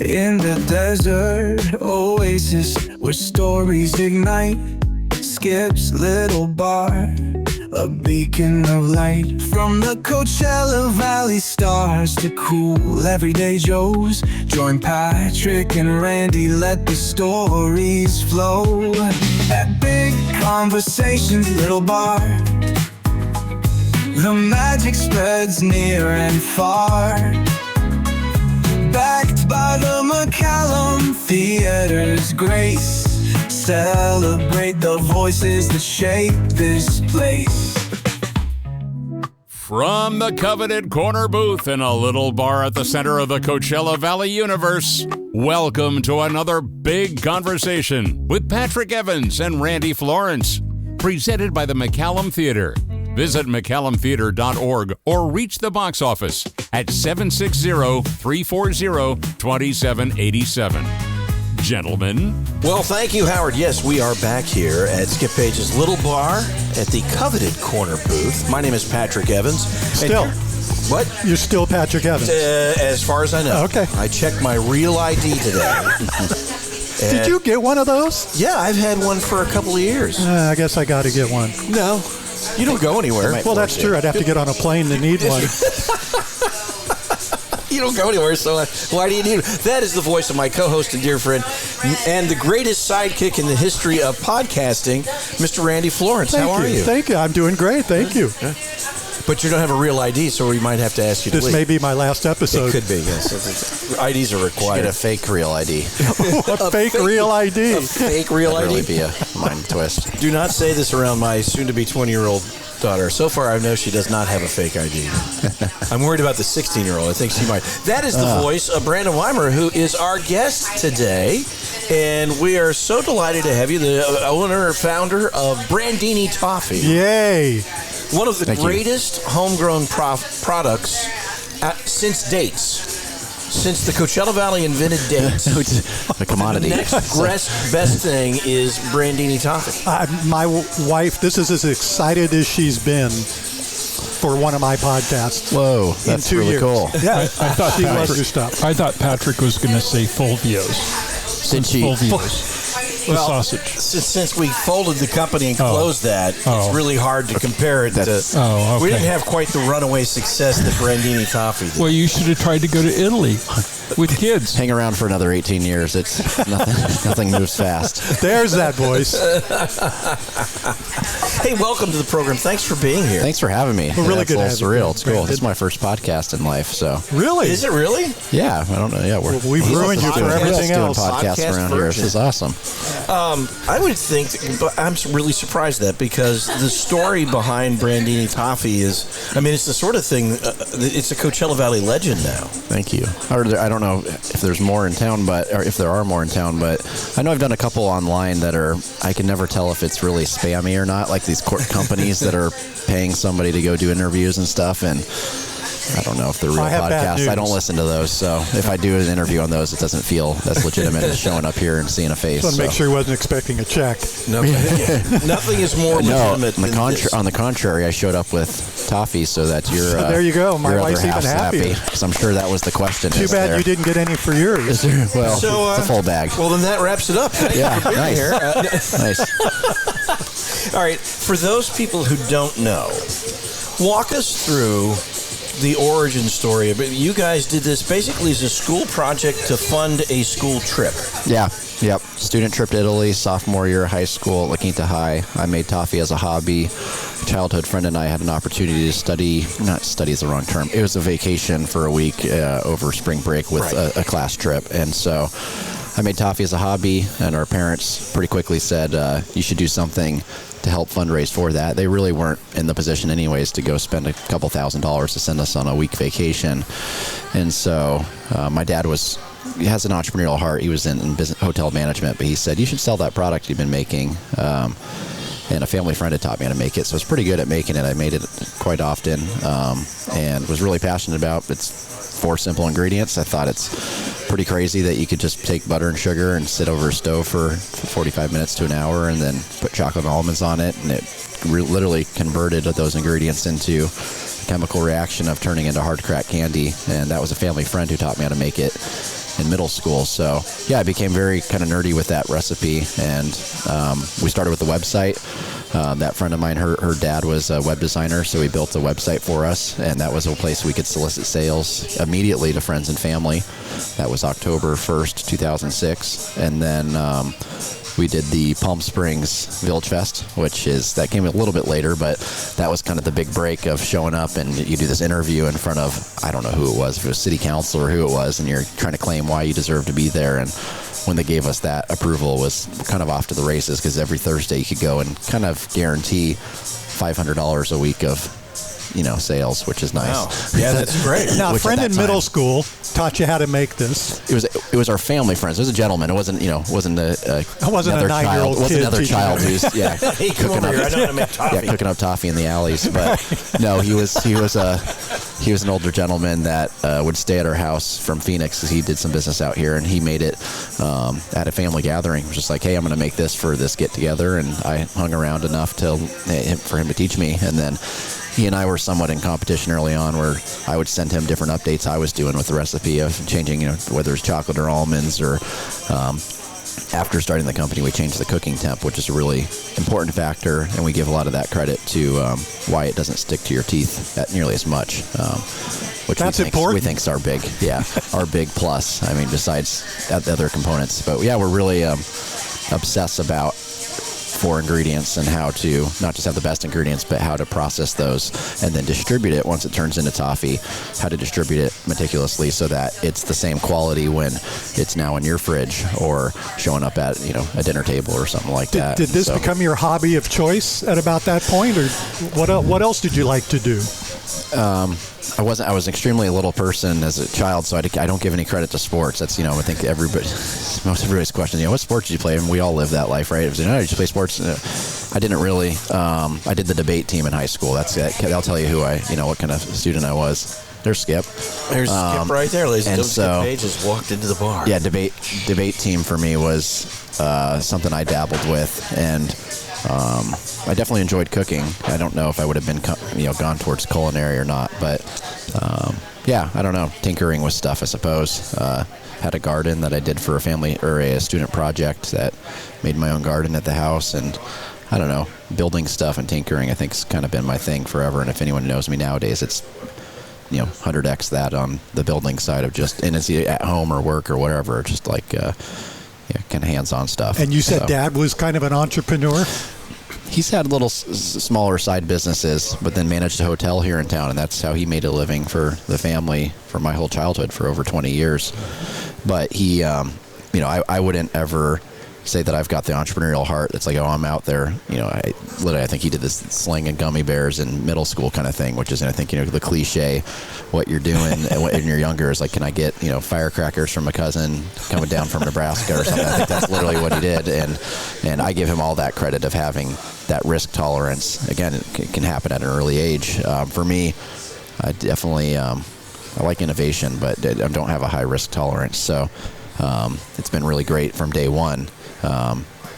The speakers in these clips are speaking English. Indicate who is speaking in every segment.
Speaker 1: In the desert oasis where stories ignite, Skip's little bar, a beacon of light. From the Coachella Valley stars to cool everyday Joes, join Patrick and Randy, let the stories flow. At Big Conversations Little Bar, the magic spreads near and far. Backed by the McCallum Theater's grace, celebrate the voices that shape this place.
Speaker 2: From the coveted corner booth in a little bar at the center of the Coachella Valley universe, welcome to another Big Conversation with Patrick Evans and Randy Florence, presented by the McCallum Theater. Visit McCallumTheater.org or reach the box office at 760-340-2787. Gentlemen.
Speaker 3: Well, thank you, Howard. Yes, we are back here at Skip Page's Little Bar at the coveted corner booth. My name is Patrick Evans.
Speaker 4: Still.
Speaker 3: What?
Speaker 4: You're still Patrick Evans.
Speaker 3: As far as I know.
Speaker 4: Okay.
Speaker 3: I checked my real ID today.
Speaker 4: Did you get one of those?
Speaker 3: Yeah, I've had one for a couple of years.
Speaker 4: I guess I got to get one.
Speaker 3: No. You don't go anywhere.
Speaker 4: Well, that's true. I'd have to get on a plane to need one.
Speaker 3: You don't go anywhere, so why do you need it? That is the voice of my co-host and dear friend and the greatest sidekick in the history of podcasting, Mr. Randy Florence. How are you?
Speaker 4: Thank you. I'm doing great. Thank you.
Speaker 3: But you don't have a real ID, so we might have to ask you to
Speaker 4: This
Speaker 3: leave.
Speaker 4: may be my last episode.
Speaker 3: It could be, yes. IDs are required.
Speaker 5: Get a fake real ID.
Speaker 4: A fake real ID.
Speaker 3: A fake real
Speaker 5: That'd
Speaker 3: ID?
Speaker 5: really be a mind twist.
Speaker 3: Do not say this around my soon-to-be 20-year-old daughter. So far, I know she does not have a fake ID. I'm worried about the 16-year-old. I think she might. That is the voice of Brandon Weimer, who is our guest today. And we are so delighted to have you, the owner, founder of Brandini Toffee.
Speaker 4: Yay.
Speaker 3: One of the greatest homegrown products since dates. Since the Coachella Valley invented dates.
Speaker 5: A commodity.
Speaker 3: The next best thing is Brandini Toffee.
Speaker 4: My wife, this is as excited as she's been for one of my podcasts.
Speaker 5: Whoa, that's
Speaker 4: in 2
Speaker 5: really
Speaker 4: years.
Speaker 5: cool.
Speaker 4: Yeah,
Speaker 6: I thought
Speaker 4: she loves your stuff.
Speaker 6: I thought Patrick was going to say Fulvios.
Speaker 5: Did she?
Speaker 6: Fulvios. The sausage.
Speaker 3: Since we folded the company and closed that, it's really hard to compare it to.
Speaker 6: Okay.
Speaker 3: We didn't have quite the runaway success that Brandini Toffee did.
Speaker 6: Well, you should have tried to go to Italy with kids.
Speaker 5: Hang around for another 18 years. It's nothing moves fast.
Speaker 4: There's that voice.
Speaker 3: Hey, welcome to the program. Thanks for being here.
Speaker 5: Thanks for having me.
Speaker 4: Well, really
Speaker 5: It's
Speaker 4: good
Speaker 5: a
Speaker 4: to
Speaker 5: little
Speaker 4: have you,
Speaker 5: surreal. It's cool.
Speaker 4: Brandon.
Speaker 5: This is my first podcast in life, so.
Speaker 4: Really?
Speaker 3: Is it really?
Speaker 5: Yeah, I don't know. Yeah,
Speaker 4: we've ruined you for everything else.
Speaker 5: Doing podcasts
Speaker 3: Podcast
Speaker 5: around here.
Speaker 3: virgin.
Speaker 5: This is awesome.
Speaker 3: I would think, but I'm really surprised at that because the story behind Brandini Toffee is, it's the sort of thing, it's a Coachella Valley legend now.
Speaker 5: Thank you. I don't know if there's more in town, or if there are more in town, but I know I've done a couple online that I can never tell if it's really spammy or not, like these companies that are paying somebody to go do interviews and stuff, and I don't know if they're real
Speaker 4: I have bad
Speaker 5: podcasts. I
Speaker 4: news.
Speaker 5: don't listen to those, so if I do an interview on those, it doesn't feel as legitimate as showing up here and seeing a face.
Speaker 4: Just want to make sure he wasn't expecting a check.
Speaker 3: Nothing is more
Speaker 5: No,
Speaker 3: legitimate than this.
Speaker 5: on the contrary, I showed up with toffee so that you're
Speaker 4: There you go. My
Speaker 5: your
Speaker 4: wife's
Speaker 5: other
Speaker 4: even
Speaker 5: half's
Speaker 4: happier.
Speaker 5: because I'm sure that was the question.
Speaker 4: Too bad you didn't get any for yours.
Speaker 5: Well,
Speaker 3: So,
Speaker 5: it's a full bag.
Speaker 3: Well, then that wraps it up. Thank you for being
Speaker 5: nice.
Speaker 3: here.
Speaker 5: Nice.
Speaker 3: All right, for those people who don't know, walk us through the origin story. You guys did this basically as a school project to fund a school trip.
Speaker 5: Yeah. Yep. Student trip to Italy, sophomore year of high school, La Quinta High. I made toffee as a hobby. A childhood friend and I had an opportunity to not study is the wrong term. It was a vacation for a week over spring break with a class trip. And so I made toffee as a hobby, and our parents pretty quickly said, you should do something to help fundraise for that. They really weren't in the position anyways to go spend a couple $1,000s to send us on a week vacation. And so my dad he has an entrepreneurial heart. He was in business, hotel management, but he said, you should sell that product you've been making. And a family friend had taught me how to make it, so I was pretty good at making it. I made it quite often and was really passionate about it. It's 4 simple ingredients. I thought it's pretty crazy that you could just take butter and sugar and sit over a stove for 45 minutes to an hour and then put chocolate and almonds on it, and it literally converted those ingredients into a chemical reaction of turning into hard crack candy. And that was a family friend who taught me how to make it. in middle school. So yeah, I became very kind of nerdy with that recipe, and we started with the website. That friend of mine, her dad was a web designer, so he built a website for us, and that was a place we could solicit sales immediately to friends and family. That was October 1st, 2006, and then we did the Palm Springs Village Fest, that came a little bit later, but that was kind of the big break of showing up and you do this interview in front of, I don't know who it was, if it was city council or who it was, and you're trying to claim why you deserve to be there. And when they gave us that approval, was kind of off to the races, because every Thursday you could go and kind of guarantee $500 a week of sales, which is nice.
Speaker 3: Wow. Yeah, that's great.
Speaker 4: Now, a friend in middle school taught you how to make this.
Speaker 5: It was our family friends. It was a gentleman. It wasn't wasn't a
Speaker 4: wasn't a 9-year-old
Speaker 5: kid. It wasn't another
Speaker 4: teaching
Speaker 5: child
Speaker 4: you.
Speaker 5: who's
Speaker 3: Hey, come over here. I know how to make toffee.
Speaker 5: cooking up toffee in the alleys. But no, he was an older gentleman that would stay at our house from Phoenix, because he did some business out here, and he made it at a family gathering. It was just like, hey, I'm going to make this for this get together, and I hung around enough for him to teach me, and then he and I were somewhat in competition early on, where I would send him different updates I was doing with the recipe of changing, whether it's chocolate or almonds, or after starting the company, we changed the cooking temp, which is a really important factor, and we give a lot of that credit to why it doesn't stick to your teeth nearly as much, which
Speaker 4: That's
Speaker 5: we
Speaker 4: important.
Speaker 5: think's our big plus. I mean, besides the other components, but yeah, we're really obsessed about 4 ingredients and how to not just have the best ingredients, but how to process those and then distribute it once it turns into toffee, how to distribute it meticulously so that it's the same quality when it's now in your fridge or showing up at a dinner table or something like that.
Speaker 4: Did this become your hobby of choice at about that point, or what else did you like to do?
Speaker 5: I was an extremely little person as a child, so I don't give any credit to sports. That's, I think most everybody's question, what sports did you play? And we all live that life, right? It was, did you play sports? I didn't really. I did the debate team in high school. That'll tell you what kind of student I was. There's Skip.
Speaker 3: There's Skip right there, ladies and gentlemen. Skip Page just walked into the bar.
Speaker 5: Yeah, debate team for me was something I dabbled with, and I definitely enjoyed cooking. I don't know if I would have been gone towards culinary or not, but yeah, I don't know. Tinkering with stuff, I suppose. Had a garden that I did for a family or a student project that made my own garden at the house, and I don't know, building stuff and tinkering I think's kind of been my thing forever. And if anyone knows me nowadays, it's 100x that on the building side of and it's at home or work or whatever, just like kind of hands-on stuff.
Speaker 4: And you said Dad was kind of an entrepreneur?
Speaker 5: He's had little smaller side businesses, but then managed a hotel here in town, and that's how he made a living for the family for my whole childhood for over 20 years. But he, I wouldn't ever say that I've got the entrepreneurial heart. It's like, I'm out there. I think he did this slinging gummy bears in middle school kind of thing, which is, I think, the cliche, what you're doing when you're younger is like, can I get, firecrackers from a cousin coming down from Nebraska or something? I think that's literally what he did. And I give him all that credit of having that risk tolerance. Again, it can happen at an early age. For me, I definitely, I like innovation, but I don't have a high risk tolerance. So it's been really great from day one.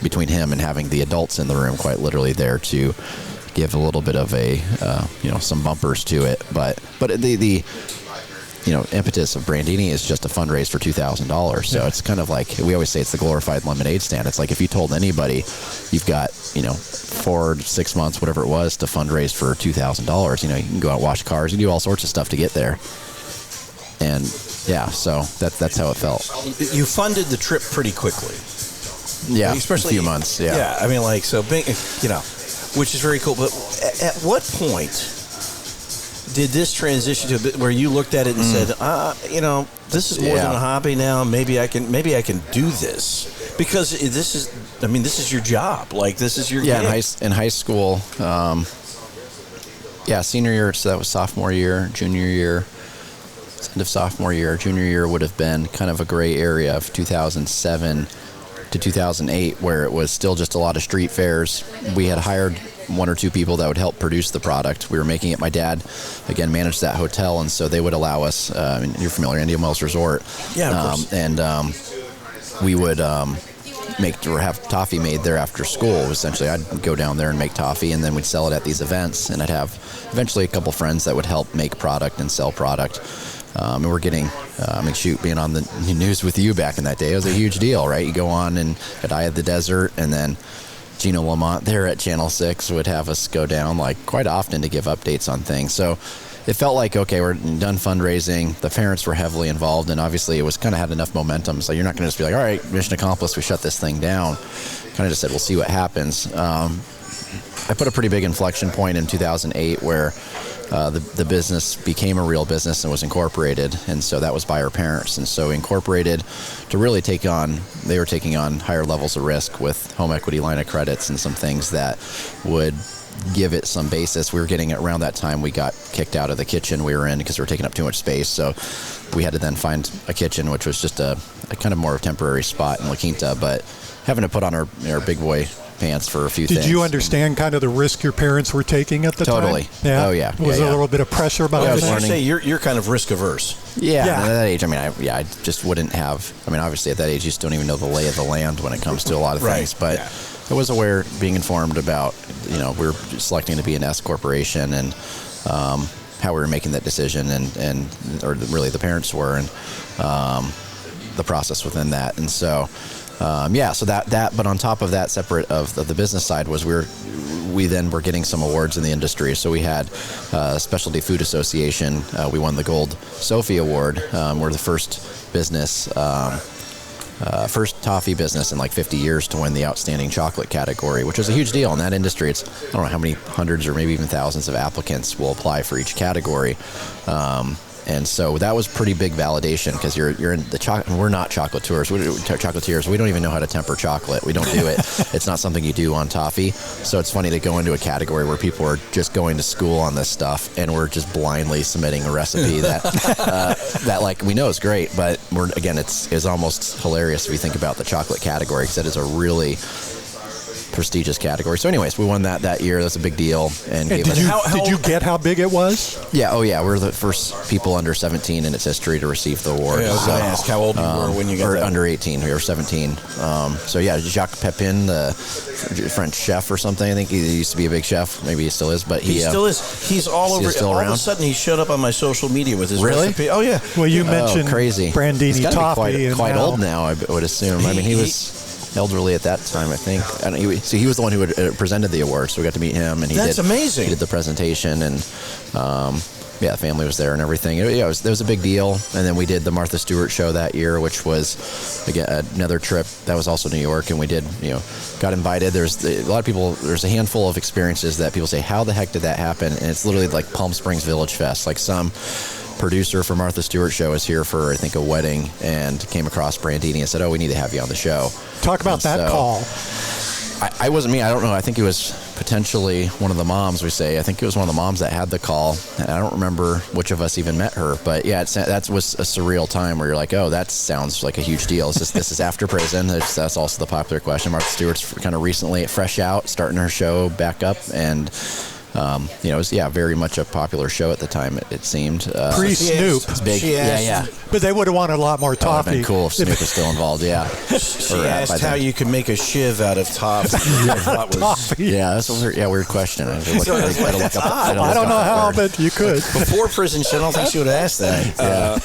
Speaker 5: Between him and having the adults in the room, quite literally there to give a little bit of a, some bumpers to it. But the impetus of Brandini is just a fundraise for $2,000. So it's kind of like, we always say it's the glorified lemonade stand. It's like if you told anybody you've got, 4 to 6 months, whatever it was, to fundraise for $2,000, you can go out and wash cars, you do all sorts of stuff to get there. And yeah, so that's how it felt.
Speaker 3: You funded the trip pretty quickly.
Speaker 5: Yeah,
Speaker 3: especially
Speaker 5: a few months.
Speaker 3: Yeah, I mean, which is very cool. But at what point did this transition to a bit where you looked at it and said, this is more than a hobby now. Maybe I can do this, because this is your job. Like, this is your gig.
Speaker 5: In high school. Senior year. So that was sophomore year, junior year. End of sophomore year, junior year would have been kind of a gray area of 2007 to 2008, where it was still just a lot of street fairs. We had hired 1 or 2 people that would help produce the product. We were making it. My dad, again, managed that hotel, and so they would allow us. You're familiar, Indian Wells Resort.
Speaker 3: Yeah, of course.
Speaker 5: And we would make or have toffee made there after school. Essentially, I'd go down there and make toffee, and then we'd sell it at these events. And I'd have eventually a couple friends that would help make product and sell product. And we're getting, being on the news with you back in that day, it was a huge deal, right? You go on and at Eye of the Desert, and then Gino Lamont there at Channel 6 would have us go down like quite often to give updates on things. So it felt like, okay, we're done fundraising. The parents were heavily involved, and obviously it was kind of had enough momentum. So you're not going to just be like, all right, mission accomplished, we shut this thing down. Kind of just said, we'll see what happens. I put a pretty big inflection point in 2008 where the business became a real business and was incorporated, and so that was by our parents. And so incorporated to really they were taking on higher levels of risk with home equity line of credits and some things that would give it some basis. We were getting, around that time, we got kicked out of the kitchen we were in because we were taking up too much space. So we had to then find a kitchen, which was just a kind of more temporary spot in La Quinta, but having to put on our big boy pants for a few things.
Speaker 4: Did you understand kind of the risk your parents were taking at the time?
Speaker 5: Totally.
Speaker 4: Yeah.
Speaker 5: Oh, yeah.
Speaker 4: Was there a little bit of pressure behind
Speaker 3: I was
Speaker 4: that?
Speaker 3: going to say, you're kind of risk averse.
Speaker 5: Yeah. At that age, I just wouldn't have. Obviously at that age, you just don't even know the lay of the land when it comes to a lot of things. But I was aware, being informed about, we were selecting to be an S corporation and how we were making that decision, or really the parents were, and the process within that. And so, so that, but on top of that, separate of the business side, was we then were getting some awards in the industry. So we had Specialty Food Association. We won the Gold Sophie Award. We're the first business, first toffee business in like 50 years to win the outstanding chocolate category, which is a huge deal in that industry. It's, I don't know how many hundreds or maybe even thousands of applicants will apply for each category. And so that was pretty big validation, because you're in the chocolate. We're not chocolatiers. We don't even know how to temper chocolate. We don't do it. It's not something you do on toffee. So it's funny to go into a category where people are just going to school on this stuff, and we're just blindly submitting a recipe that like we know is great, but it's almost hilarious if you think about the chocolate category, because that is a really prestigious category. So anyways, we won that year. That's a big deal. And
Speaker 4: did you get how big it was?
Speaker 5: Yeah. Oh yeah. We're the first people under 17 in its history to receive the award.
Speaker 3: Yeah, I was going to ask how old you were when you got that.
Speaker 5: Under 18. We were 17. So yeah, Jacques Pepin, the French chef or something. I think he used to be a big chef. Maybe he still is, but he still
Speaker 3: is. He's all over.
Speaker 5: Still
Speaker 3: all
Speaker 5: around?
Speaker 3: Of a sudden, he showed up on my social media with his recipe. Oh yeah.
Speaker 4: Well, you mentioned
Speaker 5: crazy.
Speaker 4: Brandini Toffee.
Speaker 5: Quite old now, I would assume. He was elderly at that time, I think. He was the one who had presented the award, so we got to meet him, and
Speaker 3: That's amazing.
Speaker 5: He did the presentation, and the family was there and everything. It was a big deal. And then we did the Martha Stewart show that year, which was again another trip. That was also New York, and we did got invited. There's a lot of people. There's a handful of experiences that people say, how the heck did that happen? And it's literally like Palm Springs Village Fest. Like some producer for Martha Stewart show is here for, I think, a wedding, and came across Brandini and said, "Oh, we need to have you on the show."
Speaker 4: Talk about that call.
Speaker 5: I wasn't me. I don't know. I think it was potentially one of the moms. I think it was one of the moms that had the call. And I don't remember which of us even met her. But yeah, that was a surreal time where you're like, oh, that sounds like a huge deal. This is after prison. That's also the popular question. Martha Stewart's kind of recently fresh out, starting her show back up, and it was very much a popular show at the time. It seemed
Speaker 4: pre-Snoop.
Speaker 5: It's big. Yeah.
Speaker 4: But they would have wanted a lot more toffee.
Speaker 5: That would have been cool if Snoop was still involved. Yeah.
Speaker 3: She asked how you could make a shiv out of toffee.
Speaker 5: Yeah, that's a weird question. I
Speaker 4: don't know how, but you could.
Speaker 3: Before prison, I don't think she would have asked that.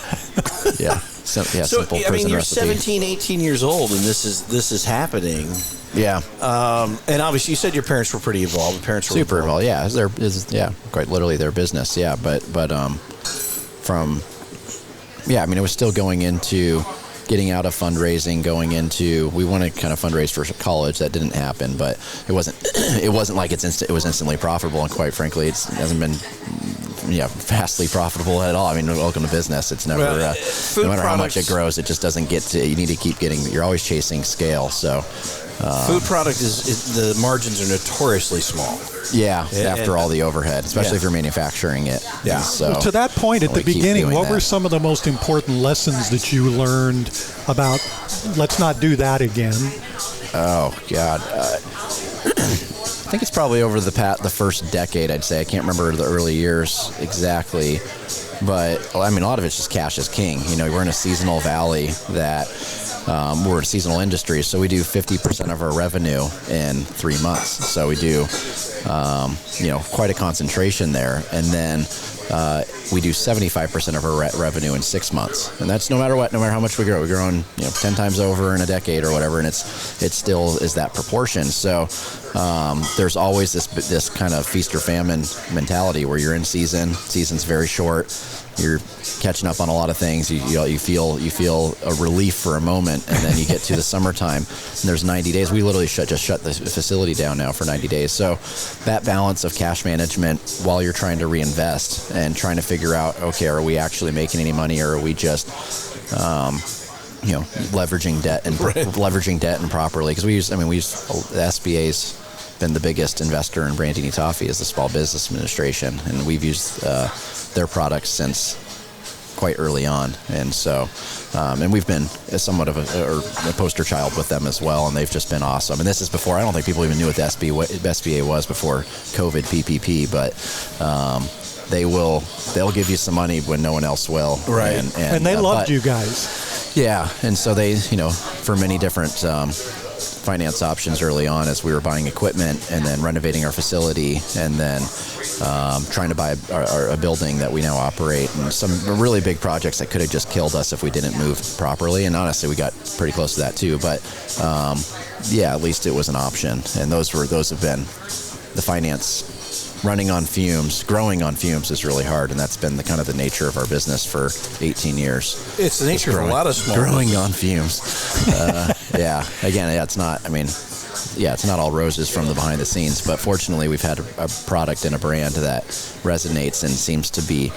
Speaker 5: So
Speaker 3: simple prison you're recipe. 17, 18 years old, and this is happening.
Speaker 5: Yeah.
Speaker 3: And obviously, you said your parents were pretty involved. The parents were
Speaker 5: super involved. Yeah, quite literally their business. Yeah, but it was still going into getting out of fundraising, we want to kind of fundraise for college. That didn't happen, but it wasn't like it was instantly profitable, and quite frankly, it hasn't been vastly profitable at all. Welcome to business. It's never no matter how much it grows, it just doesn't get to. You need to keep getting. You're always chasing scale. So
Speaker 3: food product is the margins are notoriously small.
Speaker 5: Yeah, after all the overhead, especially if you're manufacturing it.
Speaker 3: Yeah.
Speaker 5: So
Speaker 4: to that point at the beginning, what were some of the most important lessons that you learned about? Let's not do that again.
Speaker 5: Oh God. I think it's probably over the first decade, I'd say. I can't remember the early years exactly. But I mean, a lot of it's just cash is king. We're in a seasonal valley that we're a seasonal industry, so we do 50% of our revenue in 3 months. So we do, quite a concentration there. And then we do 75% of our revenue in 6 months. And that's no matter what, no matter how much we grow. We're growing 10 times over in a decade or whatever, and it still is that proportion. So there's always this kind of feast or famine mentality where you're in season. Season's very short. You're catching up on a lot of things. You feel a relief for a moment, and then you get to the summertime, and there's 90 days. We literally just shut the facility down now for 90 days. So that balance of cash management while you're trying to reinvest and trying to figure out, okay, are we actually making any money, or are we just leveraging debt improperly? Because the SBA's been the biggest investor in Brandini Toffee as the Small Business Administration, and we've used their products since quite early on, and so and we've been somewhat of a poster child with them as well, and they've just been awesome. And this is before, I don't think people even knew what the SBA was before COVID PPP, but they'll give you some money when no one else will,
Speaker 3: right?
Speaker 4: And they loved you guys.
Speaker 5: Yeah, and so they, for many different finance options early on as we were buying equipment and then renovating our facility and then trying to buy a building that we now operate, and some really big projects that could have just killed us if we didn't move properly. And honestly, we got pretty close to that too. But at least it was an option. And those have been the finance. Running on fumes, growing on fumes is really hard, and that's been the kind of the nature of our business for 18 years.
Speaker 3: It's the nature of a lot of small
Speaker 5: growing
Speaker 3: business.
Speaker 5: on fumes. It's not all roses from the behind the scenes, but fortunately we've had a product and a brand that resonates and seems to be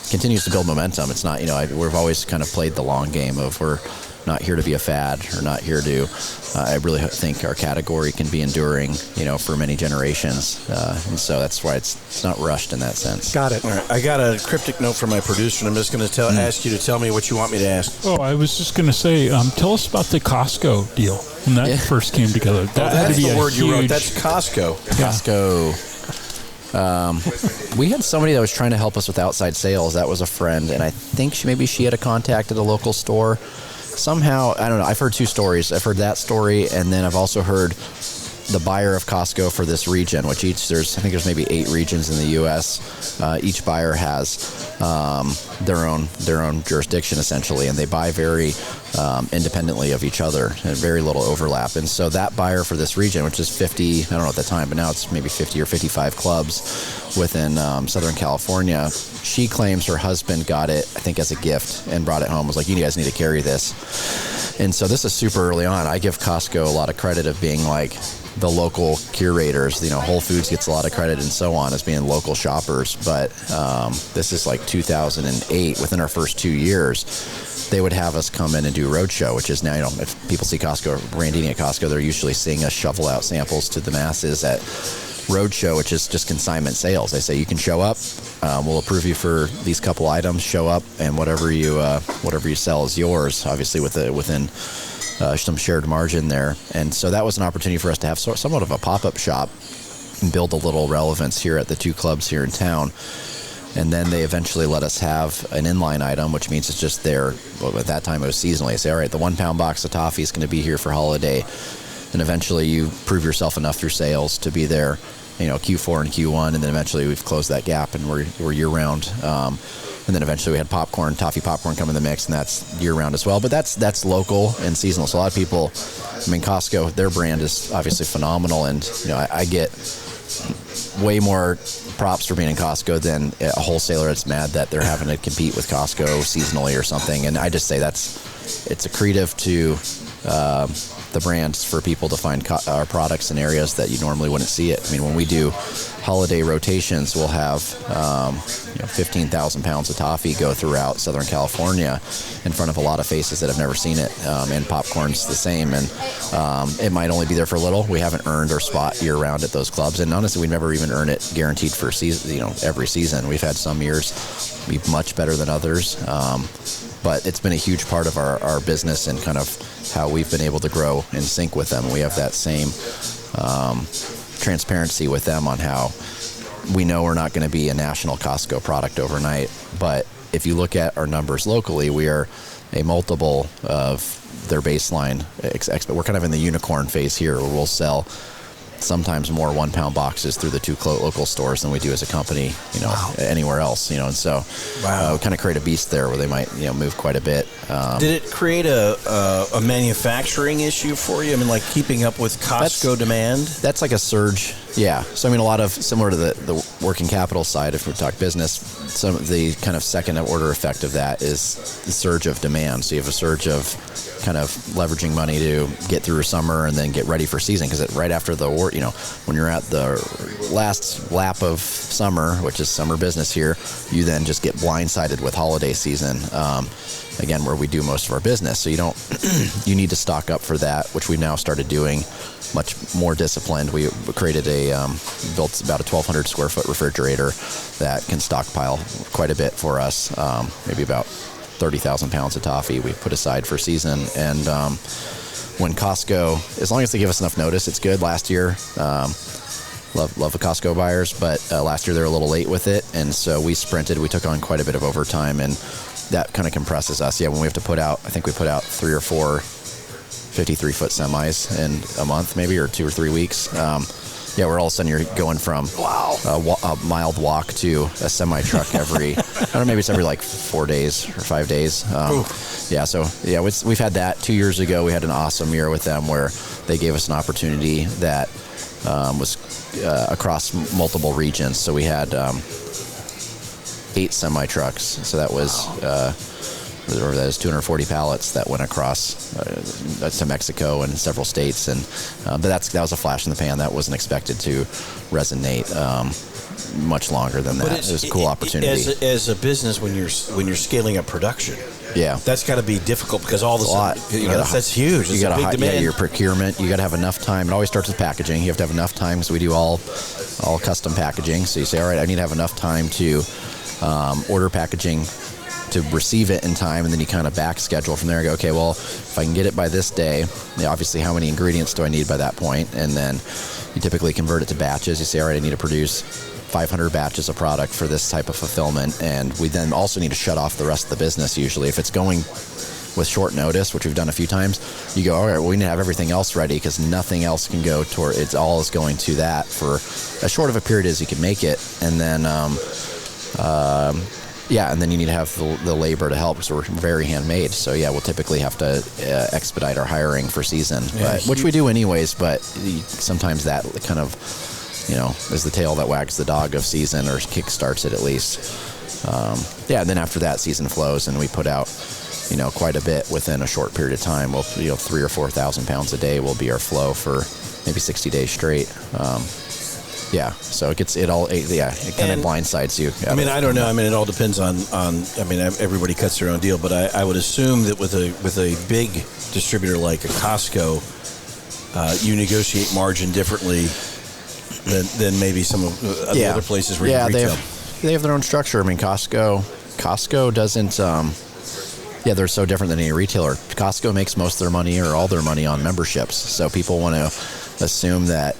Speaker 5: continues to build momentum. It's not, we've always kind of played the long game of we're not here to be a fad or not here to, I really think our category can be enduring, for many generations. And so that's why it's not rushed in that sense.
Speaker 4: Got it.
Speaker 3: All right. I got a cryptic note from my producer, and I'm just going to ask you to tell me what you want me to ask.
Speaker 6: Oh, I was just going to say, tell us about the Costco deal when that first came together. That had
Speaker 3: That's
Speaker 6: to be
Speaker 3: the word you wrote.
Speaker 6: huge-
Speaker 3: That's Costco.
Speaker 5: Costco. We had somebody that was trying to help us with outside sales. That was a friend, and I think maybe she had a contact at a local store. Somehow, I don't know, I've heard two stories. I've heard that story, and then I've also heard the buyer of Costco for this region, which I think there's maybe 8 regions in the U.S. Each buyer has their own jurisdiction, essentially, and they buy very independently of each other and very little overlap. And so that buyer for this region, which is 50, I don't know at the time, but now it's maybe 50 or 55 clubs within Southern California, she claims her husband got it, I think, as a gift and brought it home, was like, you guys need to carry this. And so this is super early on. I give Costco a lot of credit of being like the local curators. Whole Foods gets a lot of credit and so on as being local shoppers. But this is like 2008. Within our first 2 years, they would have us come in and do roadshow, which is now, if people see Costco, Brandini at Costco, they're usually seeing us shovel out samples to the masses at roadshow, which is just consignment sales. They say you can show up, we'll approve you for these couple items, show up, and whatever you sell is yours, obviously within some shared margin there. And so that was an opportunity for us to have somewhat of a pop-up shop and build a little relevance here at the 2 clubs here in town. And then they eventually let us have an inline item, which means it's just there. Well, at that time it was seasonally. They say, all right, the 1-pound box of toffee is going to be here for holiday. And eventually you prove yourself enough through sales to be there, Q4 and Q1, and then eventually we've closed that gap and we're year-round. And then eventually we had toffee popcorn come in the mix, and that's year-round as well. But that's local and seasonal. So a lot of people, Costco, their brand is obviously phenomenal, and I get way more props for being in Costco than a wholesaler that's mad that they're having to compete with Costco seasonally or something. And I just say it's accretive to the brands for people to find our products in areas that you normally wouldn't see it. When we do holiday rotations, we'll have 15,000 pounds of toffee go throughout Southern California in front of a lot of faces that have never seen it, and popcorn's the same. And it might only be there for a little. We haven't earned our spot year-round at those clubs, and honestly, we never even earn it guaranteed for season. Every season. We've had some years be much better than others. But it's been a huge part of our business and kind of how we've been able to grow in sync with them. We have that same transparency with them on how we know we're not going to be a national Costco product overnight, but if you look at our numbers locally, we are a multiple of their baseline. We're kind of in the unicorn phase here, where we'll sell sometimes more 1 pound boxes through the 2 local stores than we do as a company, anywhere else, and so we kind of create a beast there where they might, move quite a bit.
Speaker 3: Did it create a manufacturing issue for you? I mean, like keeping up with Costco demand?
Speaker 5: That's like a surge. Yeah. So, I mean, a lot of similar to the working capital side, if we talk business, some of the kind of second order effect of that is the surge of demand. So you have a surge of kind of leveraging money to get through summer and then get ready for season, because right after the war, when you're at the last lap of summer, which is summer business here, you then just get blindsided with holiday season, again, where we do most of our business. So you need to stock up for that, which we've now started doing much more disciplined. We created built about a 1,200 square foot refrigerator that can stockpile quite a bit for us, maybe about 30,000 pounds of toffee we put aside for season. And when Costco, as long as they give us enough notice, it's good. Last year, love the Costco buyers, but last year they were a little late with it, and so we sprinted. We took on quite a bit of overtime, and that kind of compresses us. Yeah, when we have to put out, I think we put out 3 or 4 53-foot semis in a month, maybe, or 2 or 3 weeks. Where all of a sudden you're going from a mild walk to a semi truck every, I don't know, maybe it's every like 4 days or 5 days. We've had that 2 years ago. We had an awesome year with them where they gave us an opportunity that was across multiple regions. So we had 8 semi trucks. So that was that is 240 pallets that went across to Mexico and several states, and but that was a flash in the pan. That wasn't expected to resonate much longer than that. It was a cool opportunity.
Speaker 3: As a business, when you're scaling up production, that's got to be difficult, because all the that's huge.
Speaker 5: You got to your procurement. You got to have enough time. It always starts with packaging. You have to have enough time, because we do all custom packaging. So you say, all right, I need to have enough time to order packaging to receive it in time, and then you kind of back schedule from there and go, okay, well, if I can get it by this day, obviously how many ingredients do I need by that point? And then you typically convert it to batches. You say, all right, I need to produce 500 batches of product for this type of fulfillment, and we then also need to shut off the rest of the business. Usually if it's going with short notice, which we've done a few times, you go, all right, well, we need to have everything else ready, because nothing else can go toward, it's all is going to that for as short of a period as you can make it. And then and then you need to have the labor to help, because we're very handmade. So we'll typically have to expedite our hiring for season, which we do anyways. But sometimes that kind of, is the tail that wags the dog of season, or kickstarts it at least. And then after that, season flows, and we put out, quite a bit within a short period of time. We'll, 3,000 or 4,000 pounds a day will be our flow for maybe 60 days straight. So it kind of blindsides you.
Speaker 3: I mean, I don't know. I mean, it all depends on everybody cuts their own deal, but I would assume that with a big distributor like a Costco, you negotiate margin differently than maybe some of the other places where you retail.
Speaker 5: They have their own structure. I mean, Costco doesn't. They're so different than any retailer. Costco makes most of their money or all their money on memberships. So people want to assume that,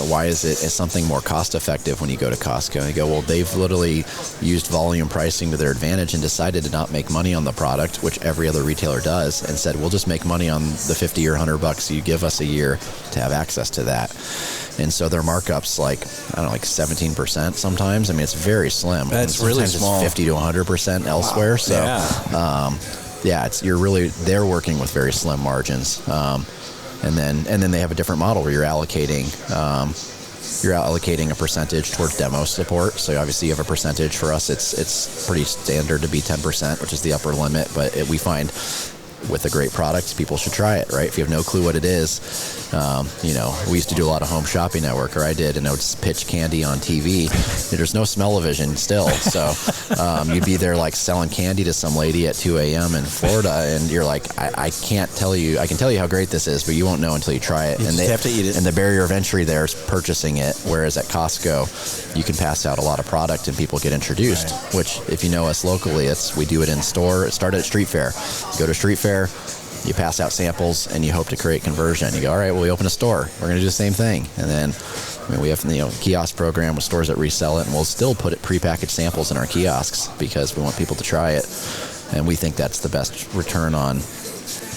Speaker 5: why is something more cost effective when you go to Costco? And you go, well, they've literally used volume pricing to their advantage and decided to not make money on the product, which every other retailer does, and said, we'll just make money on the $50 or $100 you give us a year to have access to that. And so their markups like 17% sometimes. I mean, it's very slim.
Speaker 3: That's really small.
Speaker 5: It's 50 to 100% elsewhere. Wow. So they're working with very slim margins. And then they have a different model where you're allocating a percentage towards demo support. So obviously you have a percentage. For us, it's pretty standard to be 10%, which is the upper limit. But we find with a great product, people should try it, right? If you have no clue what it is, we used to do a lot of home shopping network, or I did, and I would just pitch candy on TV. There's no smell-o-vision still, so you'd be there like selling candy to some lady at 2 a.m. in Florida, and you're like, I can't tell you. I can tell you how great this is, but you won't know until you try it.
Speaker 3: You just have to eat it.
Speaker 5: And the barrier of entry there is purchasing it, whereas at Costco, you can pass out a lot of product and people get introduced, which if you know us locally, we do it in store. It started at street fair. You go to street fair, you pass out samples, and you hope to create conversion. You go, all right, well, we open a store. We're going to do the same thing. And then I mean, we have a kiosk program with stores that resell it, and we'll still put prepackaged samples in our kiosks because we want people to try it, and we think that's the best return on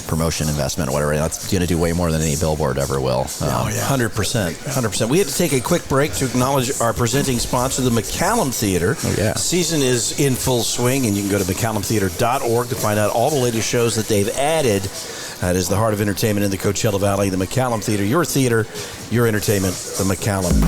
Speaker 5: promotion, investment, or whatever. That's going to do way more than any billboard ever will.
Speaker 3: 100%. We have to take a quick break to acknowledge our presenting sponsor, the McCallum Theater.
Speaker 5: Oh, yeah.
Speaker 3: Season is in full swing, and you can go to McCallumtheater.org to find out all the latest shows that they've added. That is the heart of entertainment in the Coachella Valley, the McCallum Theater. Your entertainment, the McCallum.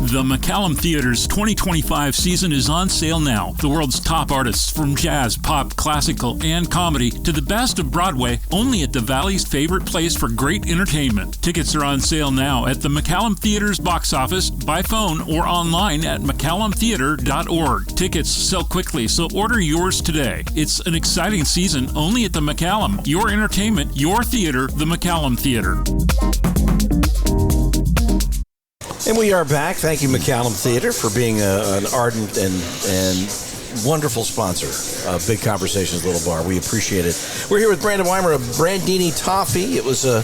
Speaker 7: The McCallum Theater's 2025 season is on sale now. The world's top artists from jazz, pop, classical, and comedy to the best of Broadway, only at the Valley's favorite place for great entertainment. Tickets are on sale now at the McCallum Theater's box office, by phone, or online at McCallumtheater.org. Tickets sell quickly, so order yours today. It's an exciting season only at the McCallum. Your entertainment, your theater, the McCallum Theater.
Speaker 3: And we are back. Thank you, McCallum Theater, for being an ardent and wonderful sponsor of Big Conversations Little Bar. We appreciate it. We're here with Brandon Weimer of Brandini Toffee. It was a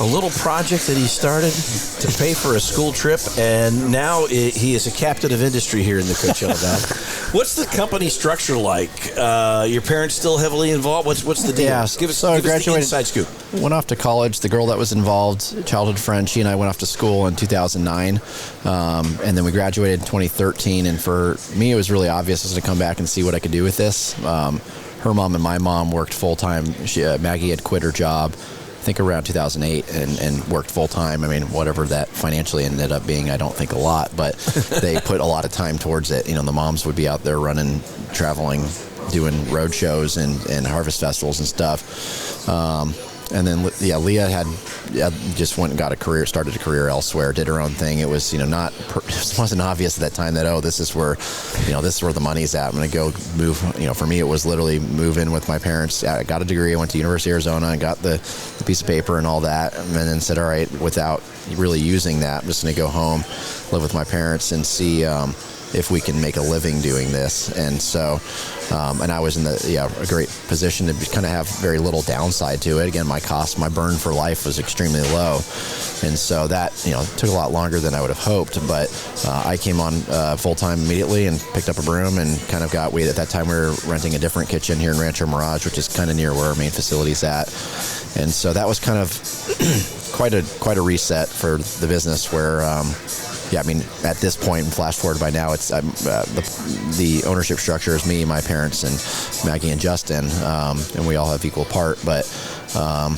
Speaker 3: little project that he started to pay for a school trip, and now he is a captain of industry here in the Coachella Valley. What's the company structure like? Your parents still heavily involved? What's the deal?
Speaker 5: Yeah,
Speaker 3: give us
Speaker 5: I
Speaker 3: the
Speaker 5: graduated,
Speaker 3: inside scoop.
Speaker 5: Went off to college. The girl that was involved, childhood friend, she and I went off to school in 2009, and then we graduated in 2013. And for me, it was really obvious I was going to come back and see what I could do with this. Her mom and my mom worked full time. Maggie had quit her job, I think around 2008, and worked full time. I mean, whatever that financially ended up being, I don't think a lot, but they put a lot of time towards it. The moms would be out there running, traveling, doing road shows and harvest festivals and stuff. And then, Leah had just went and got a career, started a career elsewhere, did her own thing. It was, it wasn't obvious at that time that, this is where the money's at. I'm going to go move. For me, it was literally move in with my parents. I got a degree. I went to University of Arizona and got the piece of paper and all that, and then said, all right, without really using that, I'm just going to go home, live with my parents, and see if we can make a living doing this. And so, and I was in a great position to kind of have very little downside to it. Again, my burn for life was extremely low. And so that, took a lot longer than I would have hoped, but I came on full-time immediately and picked up a broom and kind of at that time we were renting a different kitchen here in Rancho Mirage, which is kind of near where our main facility's at. And so that was kind of quite a reset for the business where, at this point, and flash forward by now, it's the ownership structure is me, my parents, and Maggie and Justin, and we all have equal part. But I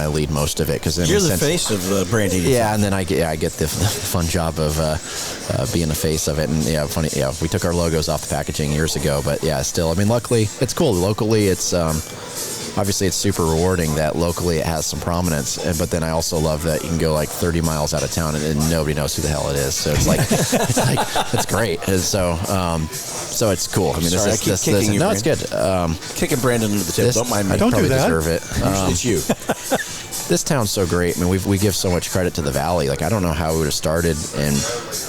Speaker 5: lead most of it because
Speaker 3: you're the face of Brandini.
Speaker 5: Yeah, and then I get the fun job of being the face of it. And we took our logos off the packaging years ago, but still, luckily it's cool. Locally, it's obviously it's super rewarding that locally it has some prominence, but then I also love that you can go like 30 miles out of town and nobody knows who the hell it is. So it's like it's great. And so it's cool.
Speaker 3: Sorry, I keep kicking you.
Speaker 5: No, it's good.
Speaker 3: Kicking Brandon under the table. Don't mind me.
Speaker 4: Don't do that.
Speaker 5: Deserve it.
Speaker 3: Usually it's you.
Speaker 5: This town's so great. We give so much credit to the Valley. Like, I don't know how we would have started in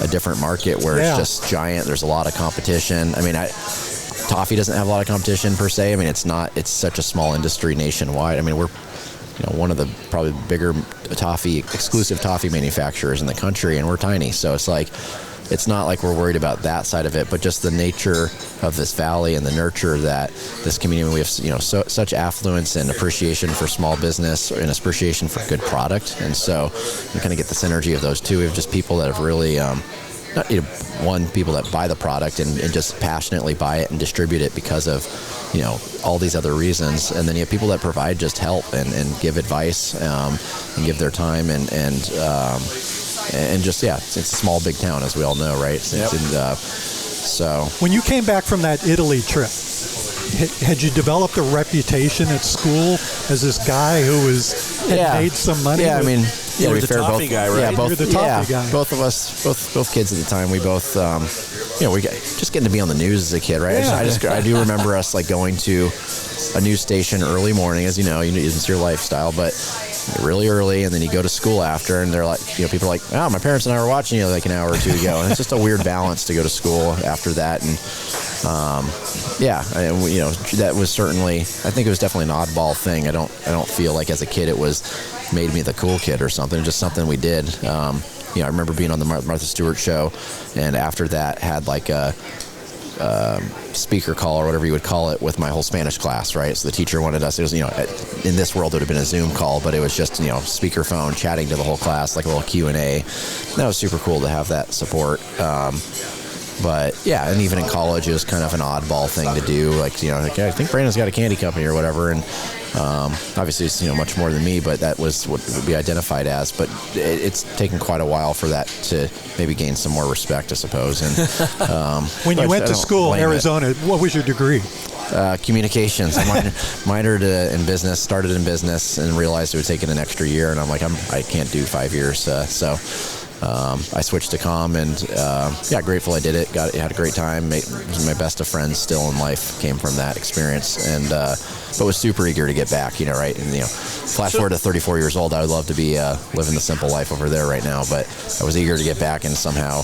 Speaker 5: a different market where it's just giant. There's a lot of competition. Toffee doesn't have a lot of competition per se. It's such a small industry nationwide. We're one of the probably bigger exclusive toffee manufacturers in the country, and we're tiny. So it's not like we're worried about that side of it, but just the nature of this valley and the nurture that this community, we have, such affluence and appreciation for small business and appreciation for good product. And so you kind of get the synergy of those two. We have just people that have really, people that buy the product and just passionately buy it and distribute it because of, all these other reasons. And then you have people that provide just help and give advice and give their time and just, it's a small, big town, as we all know, right?
Speaker 3: Yep.
Speaker 5: So
Speaker 4: when you came back from that Italy trip, had you developed a reputation at school as this guy who had made some money?
Speaker 5: Yeah,
Speaker 3: you were the toffee guy, right?
Speaker 5: Yeah, both.
Speaker 4: You were the toffee guy.
Speaker 5: Both of us, both kids at the time. We both, we just getting to be on the news as a kid, right?
Speaker 4: Yeah.
Speaker 5: I do remember us going to a news station early morning, as it's your lifestyle, but really early, and then you go to school after, and they're like, people are like, oh, my parents and I were watching you like an hour or two ago, and it's just a weird balance to go to school after that, and that was certainly, I think it was definitely an oddball thing. I don't feel like as a kid it was made me the cool kid or something, just something we did. I remember being on the Martha Stewart show, and after that had like a speaker call or whatever you would call it with my whole Spanish class, right? So the teacher wanted us, it was, in this world it would have been a Zoom call, but it was just, speakerphone chatting to the whole class, like a little Q&A. That was super cool to have that support. But yeah, and even in college, it was kind of an oddball thing to do. Like, I think Brandon's got a candy company or whatever. And obviously it's, much more than me, but that was what it would be identified as. But it's taken quite a while for that to maybe gain some more respect, I suppose. And
Speaker 4: when you went to school in Arizona, what was your degree?
Speaker 5: Communications. I minored in business, started in business, and realized it would take an extra year. And I'm like, I can't do 5 years. So I switched to comm, and grateful I did it. Had a great time. My best of friends still in life came from that experience, and but was super eager to get back. Right, and flash forward to 34 years old, I would love to be living the simple life over there right now. But I was eager to get back and somehow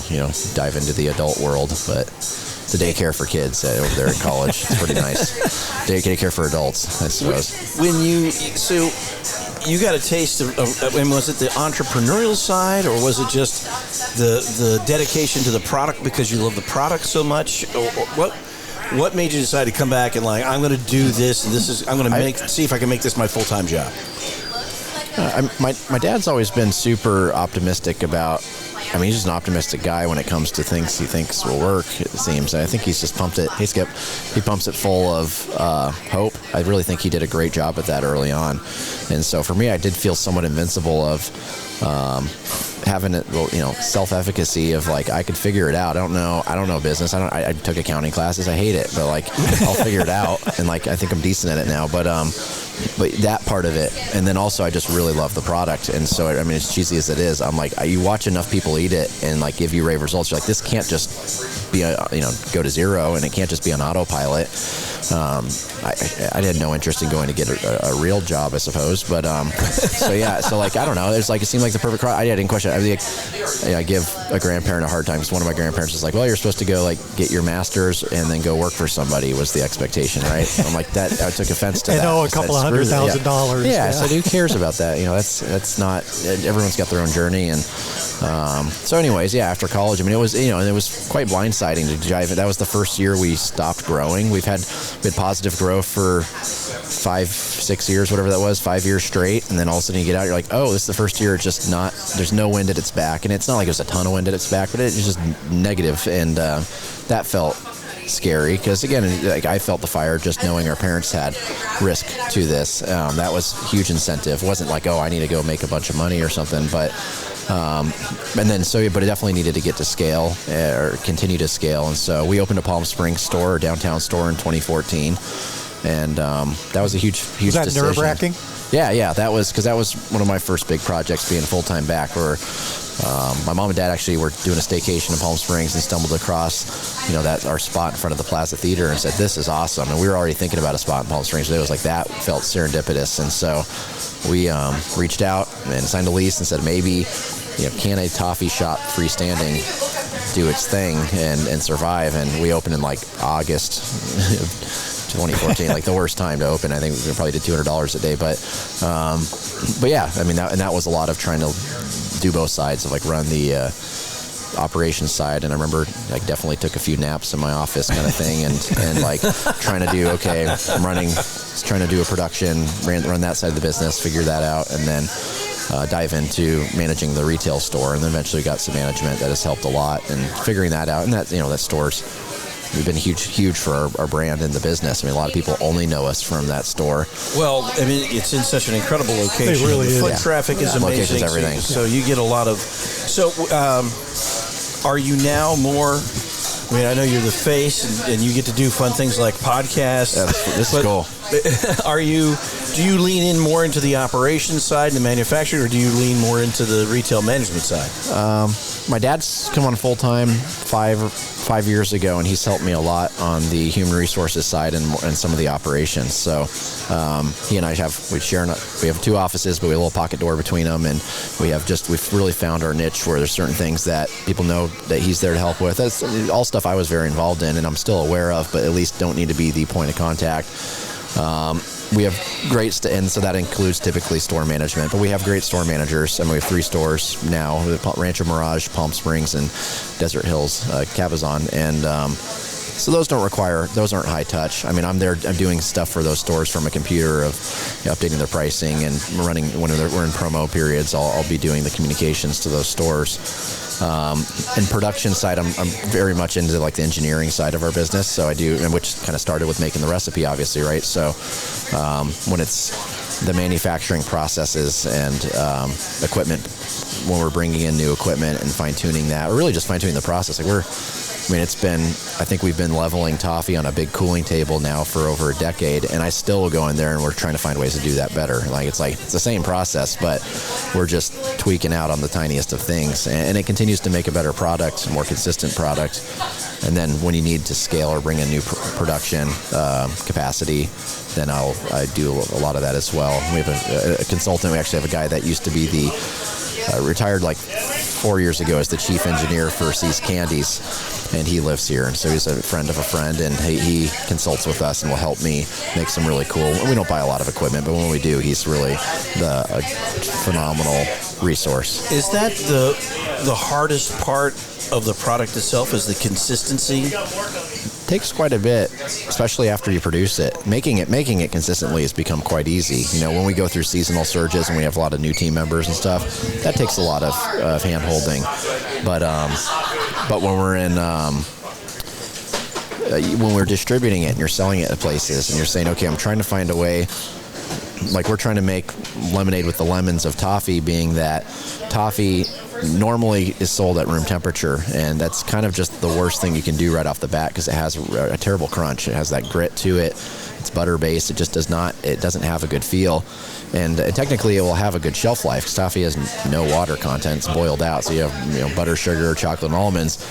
Speaker 5: dive into the adult world. But the daycare for kids over there in college, it's pretty nice. Daycare for adults, I suppose.
Speaker 3: You got a taste of was it the entrepreneurial side, or was it just the dedication to the product because you love the product so much? Or what made you decide to come back and I'm going to do this, and I'm going to see if I can make this my full-time job?
Speaker 5: My dad's always been super optimistic about. He's just an optimistic guy when it comes to things he thinks will work, it seems. I think he's just pumped it. He pumps it full of hope. I really think he did a great job at that early on. And so for me, I did feel somewhat invincible of having it, self-efficacy of I could figure it out. I don't know business. I took accounting classes. I hate it, but I'll figure it out. And I think I'm decent at it now. But that part of it, and then also I just really love the product. And so as cheesy as it is, I'm you watch enough people eat it and give you rave results. You're this can't just be go to zero, and it can't just be on autopilot. I had no interest in going to get a real job, I suppose. But I don't know. It seemed like the perfect. I didn't question it. I give a grandparent a hard time because one of my grandparents was well, you're supposed to go get your master's and then go work for somebody was the expectation, right? I'm that. I took offense to that.
Speaker 4: A couple of $100,000.
Speaker 5: Yeah. So who cares about that? That's not. Everyone's got their own journey, and so anyways, after college, it was and it was quite blindsiding to dive in. That was the first year we stopped growing. We had positive growth for 5-6 years, whatever that was, 5 years straight, and then all of a sudden you get out, you're oh, this is the first year it's just not, there's no wind at its back, and it's not like there's a ton of wind at its back, but it's just negative, and that felt scary, because again, I felt the fire just knowing our parents had risk to this. That was huge incentive. It wasn't I need to go make a bunch of money or something, but but it definitely needed to get to scale or continue to scale. And so we opened a Palm Springs store, or downtown store, in 2014. And that was a huge
Speaker 4: was that
Speaker 5: decision.
Speaker 4: Nerve-wracking?
Speaker 5: Yeah, that was one of my first big projects, being full-time back, where my mom and dad actually were doing a staycation in Palm Springs and stumbled across, that our spot in front of the Plaza Theater, and said, this is awesome. And we were already thinking about a spot in Palm Springs, but it was that felt serendipitous. And so we reached out and signed a lease and said, maybe, can a toffee shop freestanding do its thing and survive? And we opened in August 2014, the worst time to open. I think we probably did $200 a day, but yeah, that was a lot of trying to do both sides of run the operations side. And I remember definitely took a few naps in my office kind of thing, and trying to do, I'm trying to do a production, run that side of the business, figure that out, and then dive into managing the retail store, and then eventually got some management that has helped a lot, and figuring that out. And that that store's been huge for our brand in the business. A lot of people only know us from that store.
Speaker 3: Well, it's in such an incredible location.
Speaker 4: It really is.
Speaker 3: Foot traffic is amazing.
Speaker 5: Location's everything.
Speaker 3: So you get a lot of. So, are you now more? I know you're the face, and you get to do fun things like podcasts.
Speaker 5: This is cool.
Speaker 3: Do you lean in more into the operations side and the manufacturing, or do you lean more into the retail management side?
Speaker 5: My dad's come on full time 5 years ago, and he's helped me a lot on the human resources side and some of the operations. So he and I we have 2 offices, but we have a little pocket door between them, and we've really found our niche where there's certain things that people know that he's there to help with. That's all stuff I was very involved in, and I'm still aware of, but at least don't need to be the point of contact. we have great, and so that includes typically store management, but we have great store managers. I mean, we have 3 stores now, Rancho Mirage, Palm Springs, and Desert Hills, Cabazon, and so those aren't high touch. I mean, I'm doing stuff for those stores from a computer of updating their pricing and running when we're in promo periods. I'll be doing the communications to those stores. And production side, I'm very much into like the engineering side of our business. So I do, and which kind of started with making the recipe, obviously, right? So when it's the manufacturing processes and equipment, when we're bringing in new equipment and fine tuning that, or really just fine tuning the process, I think we've been leveling toffee on a big cooling table now for over a decade, and I still will go in there and we're trying to find ways to do that better. It's the same process, but we're just tweaking out on the tiniest of things, and it continues to make a better product, a more consistent product. And then when you need to scale or bring in new production capacity, then I do a lot of that as well. We have a consultant. We actually have a guy that used to be retired like 4 years ago as the chief engineer for C's Candies, and he lives here, and so he's a friend of a friend, and he consults with us and will help me make some really cool. We don't buy a lot of equipment, but when we do, he's really a phenomenal resource.
Speaker 3: Is that the hardest part of the product itself? Is the consistency?
Speaker 5: Takes quite a bit, especially after you produce it. Making it consistently has become quite easy. When we go through seasonal surges and we have a lot of new team members and stuff, that takes a lot of hand holding. But when we're when we're distributing it and you're selling it at places and you're saying, okay, I'm trying to find a way, like we're trying to make lemonade with the lemons of toffee, being that toffee normally is sold at room temperature, and that's kind of just the worst thing you can do right off the bat because it has a terrible crunch. It has that grit to it. It's butter based. It just doesn't have a good feel, and technically it will have a good shelf life because toffee has no water content. It's boiled out, so you have butter, sugar, chocolate, and almonds.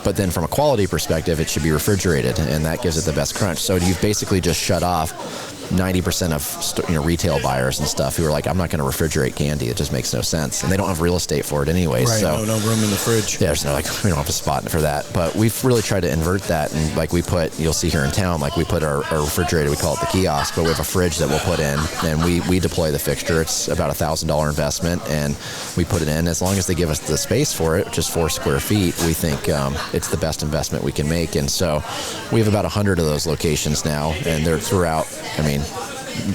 Speaker 5: But then from a quality perspective, it should be refrigerated, and that gives it the best crunch. So you've basically just shut off 90% of retail buyers and stuff who are like, I'm not going to refrigerate candy. It just makes no sense, and they don't have real estate for it anyway.
Speaker 3: Right.
Speaker 5: So
Speaker 3: no room in the fridge.
Speaker 5: Yeah, there's we don't have a spot for that. But we've really tried to invert that, and you'll see here in town, we put our refrigerator, we call it the kiosk, but we have a fridge that we'll put in, and we deploy the fixture. It's about $1,000 investment, and we put it in. As long as they give us the space for it, which is 4 square feet, we think it's the best investment we can make. And so we have about 100 of those locations now, and they're throughout.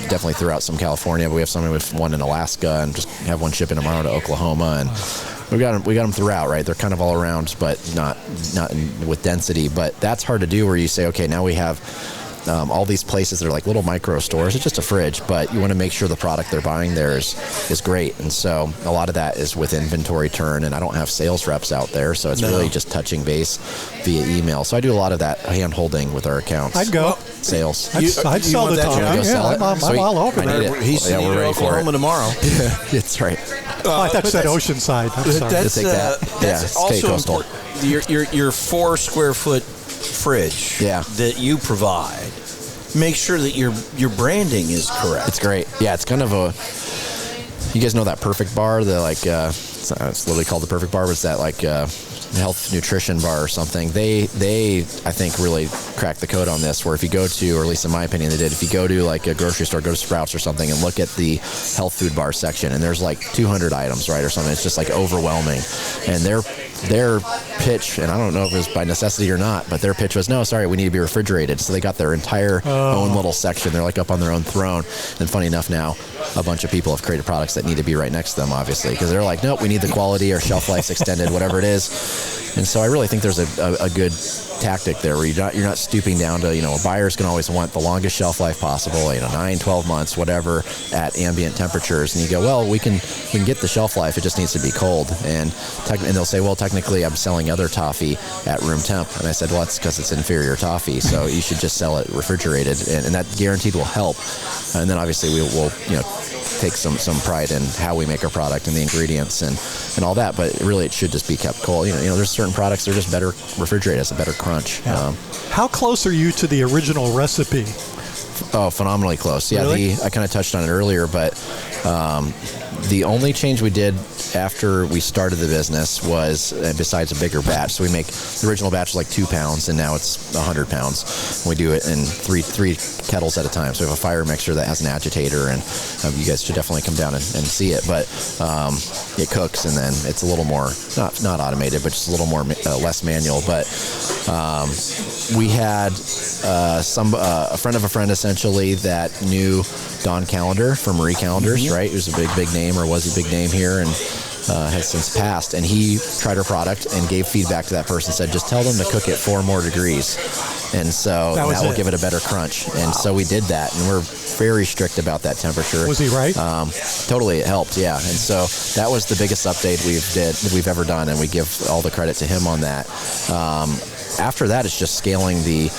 Speaker 5: Definitely throughout some California, but we have one in Alaska, and just have one shipping tomorrow to Oklahoma, and we got them throughout, right? They're kind of all around, but not with density. But that's hard to do where you say, okay, now we have all these places that are like little micro stores. It's just a fridge, but you want to make sure the product they're buying there is great. And so a lot of that is with inventory turn, and I don't have sales reps out there, so it's really just touching base via email. So I do a lot of that hand holding with our accounts.
Speaker 4: I'd go.
Speaker 5: Sales.
Speaker 4: I'd sell the toffee. I'm all over
Speaker 5: I
Speaker 4: that.
Speaker 5: need it.
Speaker 3: We're ready for Oklahoma tomorrow.
Speaker 5: That's right.
Speaker 4: I thought you said Oceanside. I'm sorry.
Speaker 3: That's also important. Your 4 square foot fridge that you provide, make sure that your branding is correct.
Speaker 5: It's great. Yeah, it's kind of you guys know that Perfect Bar, it's literally called the Perfect Bar, but it's that health nutrition bar or something. They I think really cracked the code on this, where if you go to, or at least in my opinion they did, if you go to a grocery store, go to Sprouts or something, and look at the health food bar section, and there's 200 items, right, or something. It's just overwhelming. And their pitch, and I don't know if it was by necessity or not, but their pitch was, no, sorry, we need to be refrigerated. So they got their entire own little section. They're up on their own throne. And funny enough, now a bunch of people have created products that need to be right next to them, obviously, because they're like, nope, we need the quality, or shelf life's extended, whatever it is. And so I really think there's a good tactic there where you're not stooping down to, buyers can always want the longest shelf life possible, 9, 12 months, whatever, at ambient temperatures. And you go, well, we can get the shelf life, it just needs to be cold. And they'll say, well, technically I'm selling other toffee at room temp. And I said, well, that's because it's inferior toffee, so you should just sell it refrigerated, and that guaranteed will help. And then obviously we'll take some pride in how we make our product and the ingredients and all that, but really it should just be kept cold. There's certain products that are just better refrigerated, it's a better crunch.
Speaker 4: Yeah. How close are you to the original recipe?
Speaker 5: Oh, phenomenally close. Yeah,
Speaker 4: really?
Speaker 5: I kind of touched on it earlier, but the only change we did after we started the business was, besides a bigger batch, so we make, the original batch was like 2 pounds, and now it's 100 pounds. We do it in three kettles at a time. So we have a fire mixer that has an agitator, and you guys should definitely come down and see it. But it cooks, and then it's a little more, not automated, but just a little more less manual. But we had a friend of a friend, essentially, that knew Don Callender from Marie Callender's, right? He was a big name, or was a big name here, and has since passed. And he tried our product and gave feedback to that person, said, just tell them to cook it 4 more degrees. And so that will give it a better crunch. And so we did that, and we're very strict about that temperature.
Speaker 4: Was he right?
Speaker 5: Totally, it helped, yeah. And so that was the biggest update we've ever done, and we give all the credit to him on that. After that, it's just scaling the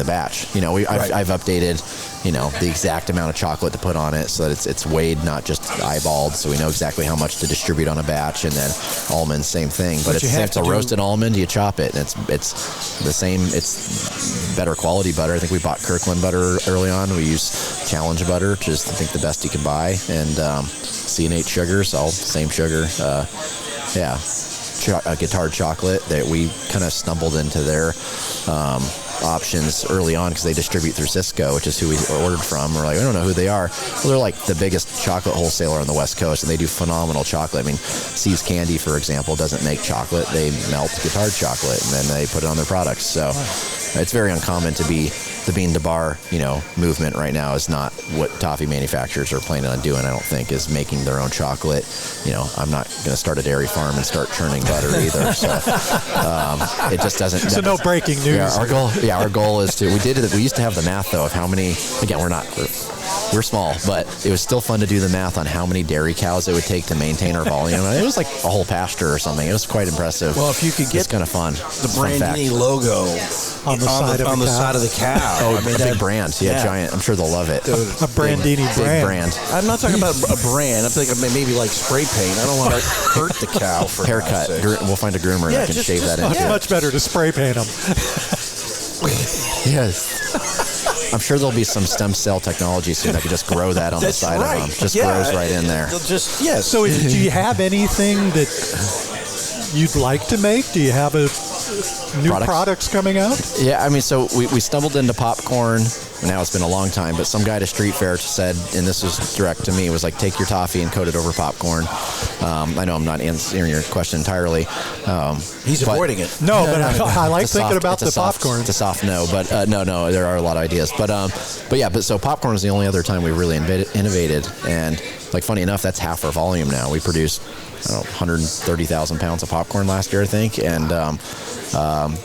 Speaker 5: batch. You know, I've updated, you know, the exact amount of chocolate to put on it so that it's weighed, not just eyeballed, so we know exactly how much to distribute on a batch. And then almonds, same thing. But if it's a roasted almond, you chop it, and it's the same. It's better quality butter. I think we bought Kirkland butter early on. We use Challenge butter, which is, I think, the best you can buy, and C&H sugars, all same sugar. Guitar chocolate, that we kind of stumbled into their options early on because they distribute through Cisco, which is who we ordered from. We're like, I don't know who they are. Well, they're like the biggest chocolate wholesaler on the West Coast, and they do phenomenal chocolate. I mean, See's Candy, for example, doesn't make chocolate. They melt guitar chocolate, and then they put it on their products. So it's very uncommon to be the bean to bar, you know, movement right now is not what toffee manufacturers are planning on doing, I don't think, is making their own chocolate. You know, I'm not going to start a dairy farm and start churning butter either. So it just doesn't.
Speaker 4: So no breaking news.
Speaker 5: Our goal is to, we used to have the math, though, of how many, again, we're small, but it was still fun to do the math on how many dairy cows it would take to maintain our volume. And it was like a whole pasture or something. It was quite impressive.
Speaker 3: Well, if you could get,
Speaker 5: it's kind of fun.
Speaker 3: The Brandini logo
Speaker 5: on the
Speaker 3: side of the cow.
Speaker 5: Oh, I mean, a big brand. Yeah, giant. I'm sure they'll love it.
Speaker 4: A Brandini brand.
Speaker 3: I'm not talking about a brand. I'm thinking maybe like spray paint. I don't want to hurt the cow for
Speaker 5: haircut. We'll find a groomer that can shave that in.
Speaker 4: It's much better to spray paint them.
Speaker 5: Yes. I'm sure there'll be some stem cell technology soon that could just grow that on the side of them. Just grows right in there.
Speaker 4: So do you have anything that you'd like to make? Do you have new products coming out?
Speaker 5: Yeah, I mean, so we stumbled into popcorn. Now it's been a long time, but some guy at a street fair said, and this was direct to me, was like, take your toffee and coat it over popcorn. I know I'm not answering your question entirely.
Speaker 3: He's avoiding it.
Speaker 4: No, but I like thinking about the popcorn.
Speaker 5: It's a soft no, but no, there are a lot of ideas. But so popcorn is the only other time we really innovated. And like, funny enough, that's half our volume now. We produced, 130,000 pounds of popcorn last year, I think. And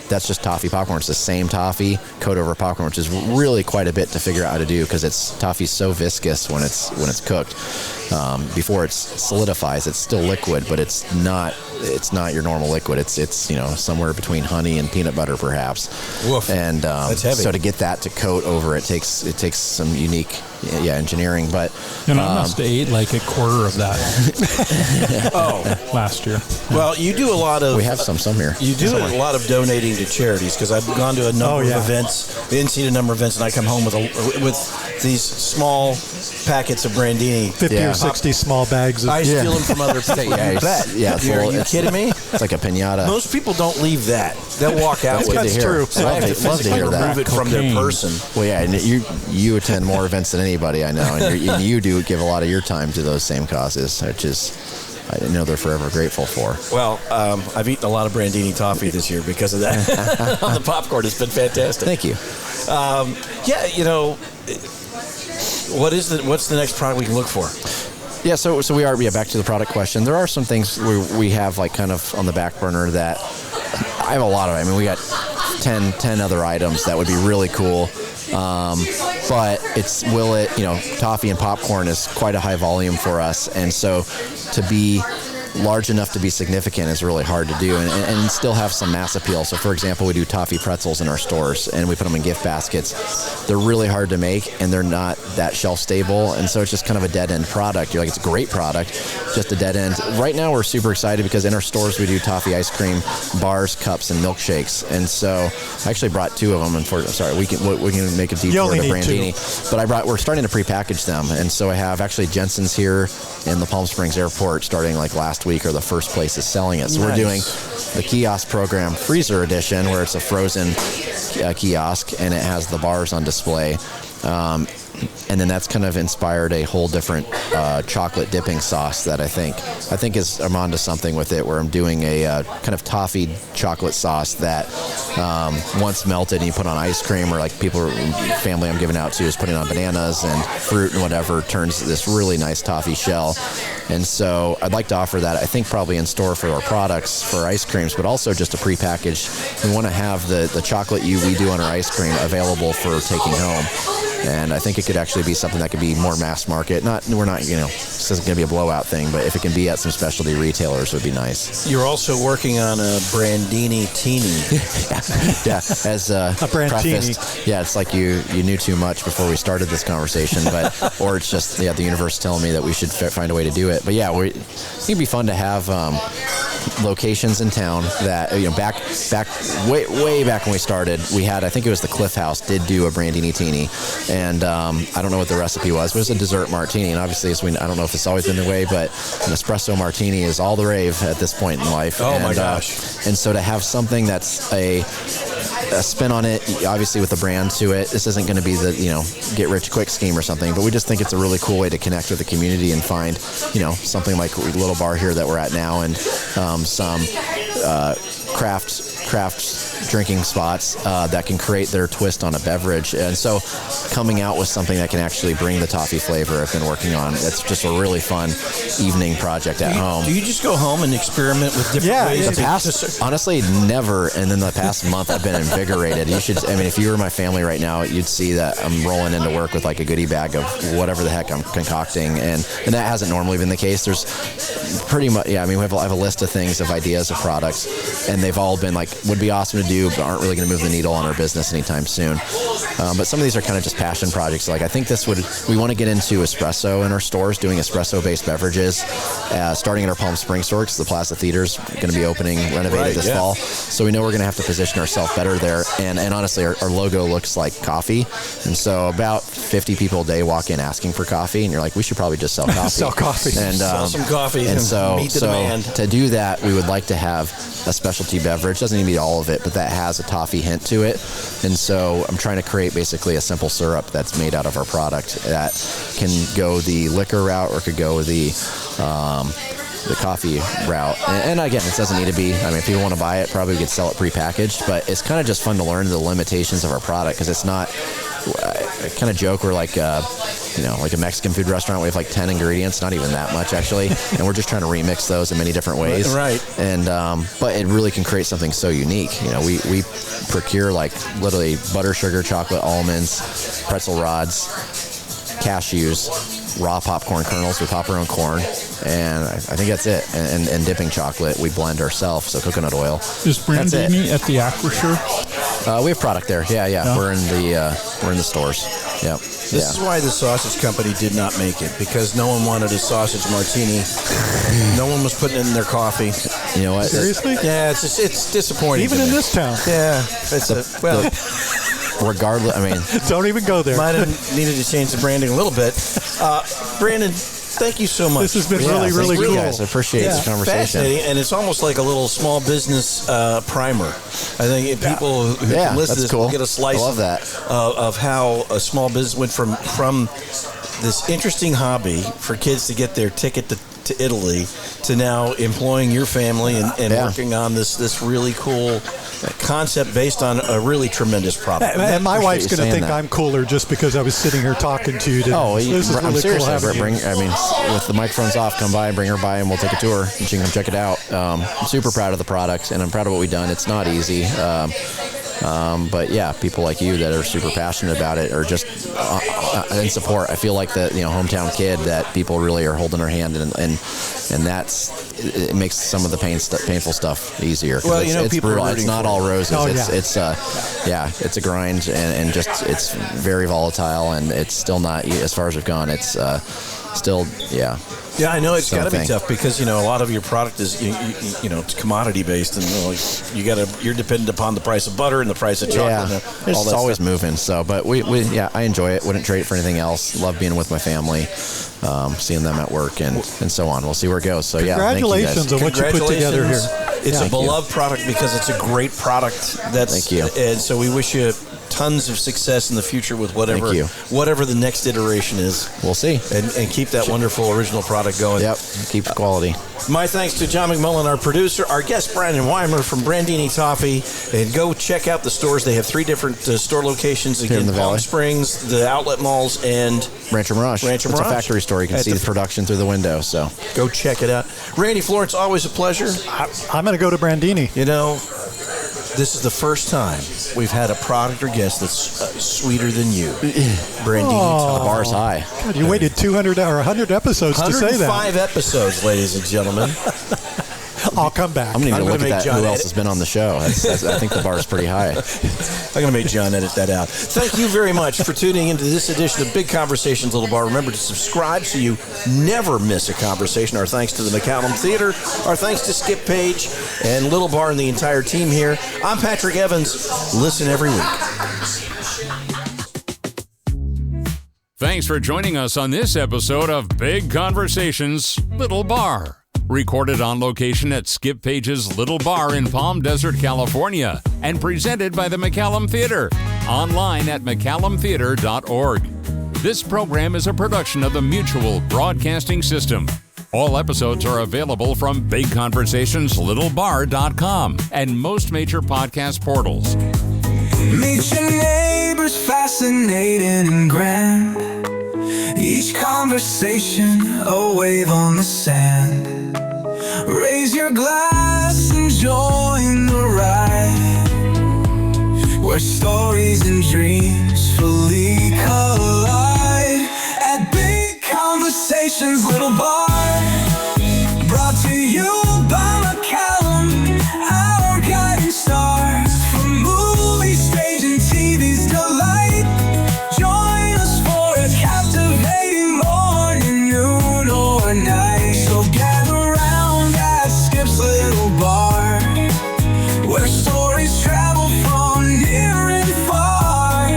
Speaker 5: that's just toffee popcorn. It's the same toffee, coat over popcorn, which is really quite a bit to figure out how to do, because toffee's so viscous when it's cooked. Before it solidifies, it's still liquid, but it's not your normal liquid. It's somewhere between honey and peanut butter, perhaps.
Speaker 3: Woof.
Speaker 5: And
Speaker 3: that's heavy.
Speaker 5: So to get that to coat over, it takes some unique engineering. But
Speaker 6: and I must have ate like a quarter of that. Last year.
Speaker 3: Well, you do a lot of.
Speaker 5: We have some here.
Speaker 3: You do a lot of donating to charities, because I've gone to a number of events, been to a number of events, and I come home with these small packets of Brandini.
Speaker 4: 50 or 60 small bags.
Speaker 3: I steal them from other people. Are you kidding me?
Speaker 5: It's like a piñata.
Speaker 3: Most people don't leave that. They'll walk out with it.
Speaker 4: That's true.
Speaker 3: So I have to physically remove it from their person.
Speaker 5: Well, yeah, and you attend more events than anybody I know, and you do give a lot of your time to those same causes, which is, I know they're forever grateful for.
Speaker 3: Well, I've eaten a lot of Brandini Toffee this year because of that. On the popcorn, it's been fantastic.
Speaker 5: Thank you.
Speaker 3: What's the next product we can look for?
Speaker 5: Yeah, so we are back to the product question. There are some things we have like kind of on the back burner that I have a lot of. I mean, we got 10 other items that would be really cool. But toffee and popcorn is quite a high volume for us, and so to be large enough to be significant is really hard to do, and still have some mass appeal. So, for example, we do toffee pretzels in our stores, and we put them in gift baskets. They're really hard to make, and they're not that shelf stable, and so it's just kind of a dead-end product. You're like, it's a great product, just a dead end. Right now, we're super excited because in our stores, we do toffee ice cream, bars, cups, and milkshakes, and so I actually brought 2 of them, and we can make a detour to Brandini, but we're starting to prepackage them, and so I have actually Jensen's here in the Palm Springs airport starting like last week, or the first place is selling it. So we're doing the kiosk program freezer edition, where it's a frozen kiosk and it has the bars on display. And then that's kind of inspired a whole different chocolate dipping sauce that I think I'm onto something with it, where I'm doing a kind of toffee chocolate sauce that once melted and you put on ice cream, or like family I'm giving out to is putting on bananas and fruit and whatever, turns this really nice toffee shell. And so I'd like to offer that, I think, probably in store for our products, for ice creams, but also just a prepackaged. We want to have the chocolate we do on our ice cream available for taking home. And I think it could actually be something that could be more mass market. This isn't going to be a blowout thing, but if it can be at some specialty retailers, it would be nice.
Speaker 3: You're also working on a Brandini teeny.
Speaker 5: yeah, as a
Speaker 4: Brandini.
Speaker 5: Yeah, it's like you knew too much before we started this conversation, or it's just the universe telling me that we should find a way to do it. But yeah, it'd be fun to have locations in town that back way back when we started, we had, I think it was the Cliff House did do a Brandini teeny. And I don't know what the recipe was, but it was a dessert martini. And obviously, I don't know if it's always been the way, but an espresso martini is all the rave at this point in life.
Speaker 3: My gosh.
Speaker 5: And so to have something that's a spin on it, obviously with the brand to it, this isn't going to be the, get rich quick scheme or something, but we just think it's a really cool way to connect with the community and find, something like a little bar here that we're at now, and some craft drinking spots that can create their twist on a beverage. And so coming out with something that can actually bring the toffee flavor I've been working on, it's just a really fun evening project at home.
Speaker 3: Do you just go home and experiment with different ways?
Speaker 5: Honestly, never. And then the past month, I've been invigorated. If you were my family right now, you'd see that I'm rolling into work with like a goodie bag of whatever the heck I'm concocting. And that hasn't normally been the case. There's pretty much, I have a list of things, of ideas, of products, and they've all been like, would be awesome to do, but aren't really going to move the needle on our business anytime soon. But some of these are kind of just passion projects. Like I think we want to get into espresso in our stores, doing espresso-based beverages, starting in our Palm Springs store, because the Plaza Theater's going to be renovated this fall. So we know we're going to have to position ourselves better there. And honestly, our logo looks like coffee. And so about 50 people a day walk in asking for coffee, and you're like, we should probably just sell coffee.
Speaker 4: Sell coffee.
Speaker 3: And sell some coffee
Speaker 5: and
Speaker 3: meet the demand.
Speaker 5: To do that, we would like to have a specialty beverage. Doesn't need to be all of it, but that has a toffee hint to it. And so I'm trying to create basically a simple syrup that's made out of our product that can go the liquor route, or could go the coffee route. And again, it doesn't need to be, if people want to buy it, probably we could sell it prepackaged, but it's kind of just fun to learn the limitations of our product, because it's not, I kind of joke, we're like like a Mexican food restaurant. We have like 10 ingredients, not even that much actually, and we're just trying to remix those in many different ways.
Speaker 3: Right.
Speaker 5: And but it really can create something so unique. We procure like literally butter, sugar, chocolate, almonds, pretzel rods, cashews, raw popcorn kernels. We pop our own corn, and I think that's it. And dipping chocolate we blend ourselves, so coconut oil.
Speaker 6: Is Brandini at the Aquasure?
Speaker 5: We have product there. Yeah. We're in the stores. Yep.
Speaker 3: This is why the sausage company did not make it, because no one wanted a sausage martini. No one was putting it in their coffee.
Speaker 5: You know what?
Speaker 4: Seriously?
Speaker 3: Yeah, it's disappointing.
Speaker 4: Even in this town.
Speaker 3: Yeah.
Speaker 5: Regardless,
Speaker 4: don't even go there.
Speaker 3: Might have needed to change the branding a little bit. Brandon, thank you so much.
Speaker 4: This has been really cool.
Speaker 5: Guys, I appreciate this conversation.
Speaker 3: Fascinating, and it's almost like a little small business primer. I think if people who can listen to this will get a slice of how a small business went from this interesting hobby for kids to get their ticket to Italy to now employing your family and working on this really cool concept based on a really tremendous product.
Speaker 4: And my wife's going to think I'm cooler just because I was sitting here talking to you today. This is really cool having you.
Speaker 5: With the microphones off, come by and bring her by, and we'll take a tour, and she can come check it out. I'm super proud of the product, and I'm proud of what we've done. It's not easy. But yeah, people like you that are super passionate about it, or just in support. I feel like the hometown kid that people really are holding their hand, and that's it makes some of the painful stuff easier.
Speaker 3: Well,
Speaker 5: it's
Speaker 3: people
Speaker 5: brutal.
Speaker 3: are
Speaker 5: It's not all roses.
Speaker 4: Oh,
Speaker 5: It's a grind, and just it's very volatile, and it's still not, as far as we've gone, it's still, yeah.
Speaker 3: Yeah, I know it's got to be
Speaker 5: Something.
Speaker 3: tough because a lot of your product is it's commodity based, and you're dependent upon the price of butter and the price of chocolate.
Speaker 5: Yeah,
Speaker 3: and all
Speaker 5: it's
Speaker 3: that
Speaker 5: always
Speaker 3: stuff.
Speaker 5: moving. So, but I enjoy it. Wouldn't trade it for anything else. Love being with my family, seeing them at work, and so on. We'll see where it goes. So yeah, thank you guys.
Speaker 4: Congratulations on what you put together here.
Speaker 3: It's
Speaker 5: Yeah.
Speaker 3: a beloved product because it's a great product.
Speaker 5: Thank you.
Speaker 3: And so we wish you tons of success in the future with whatever
Speaker 5: Thank you.
Speaker 3: whatever the next iteration is.
Speaker 5: We'll see.
Speaker 3: And keep that wonderful original product going.
Speaker 5: Yep, keep the quality.
Speaker 3: My thanks to John McMullen, our producer, our guest Brandon Weimer from Brandini Toffee, and go check out the stores. They have 3 different store locations
Speaker 5: Here in the
Speaker 3: Palm
Speaker 5: Valley.
Speaker 3: Springs, the outlet malls, and
Speaker 5: Rancho Mirage.
Speaker 3: Rancho
Speaker 5: It's a
Speaker 3: Mirage.
Speaker 5: factory store. You can
Speaker 3: It's
Speaker 5: see
Speaker 3: a-
Speaker 5: the production through the window. So
Speaker 3: go check it out. Randy Florence, always a pleasure.
Speaker 4: I'm going to go to Brandini.
Speaker 3: This is the first time we've had a product or guest that's sweeter than you. Brandini
Speaker 5: the
Speaker 3: Toffee.
Speaker 5: bar's high.
Speaker 4: God, you waited 200 or 100 episodes to say that.
Speaker 3: 105 episodes, ladies and gentlemen.
Speaker 4: I'll come back.
Speaker 5: I'm gonna need
Speaker 3: I'm
Speaker 5: to
Speaker 3: gonna
Speaker 5: look
Speaker 3: make
Speaker 5: at that.
Speaker 3: John
Speaker 5: Who else
Speaker 3: edit.
Speaker 5: has been on the show? I think the bar's pretty high.
Speaker 3: I'm going to make John edit that out. Thank you very much for tuning into this edition of Big Conversations Little Bar. Remember to subscribe so you never miss a conversation. Our thanks to the McCallum Theater. Our thanks to Skip Page and Little Bar and the entire team here. I'm Patrick Evans. Listen every week.
Speaker 2: Thanks for joining us on this episode of Big Conversations Little Bar. Recorded on location at Skip Page's Little Bar in Palm Desert, California, and presented by the McCallum Theater. Online at McCallumTheater.org. This program is a production of the Mutual Broadcasting System. All episodes are available from BigConversationsLittleBar.com and most major podcast portals.
Speaker 1: Meet your neighbors, fascinating and grand. Each conversation, a wave on the sand. Raise your glass and join the ride, where stories and dreams fully collide. At Big Conversations Little Bar, brought to you by McCallum, our guiding star. From movie, stage, and TV's delight, join us for a captivating morning, noon, or night. So gather round at Skip's Little Bar, where stories travel from near and far.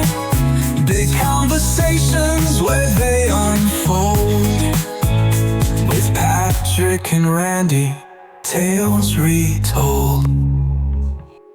Speaker 1: Big conversations where they unfold, with Patrick and Randy, tales retold.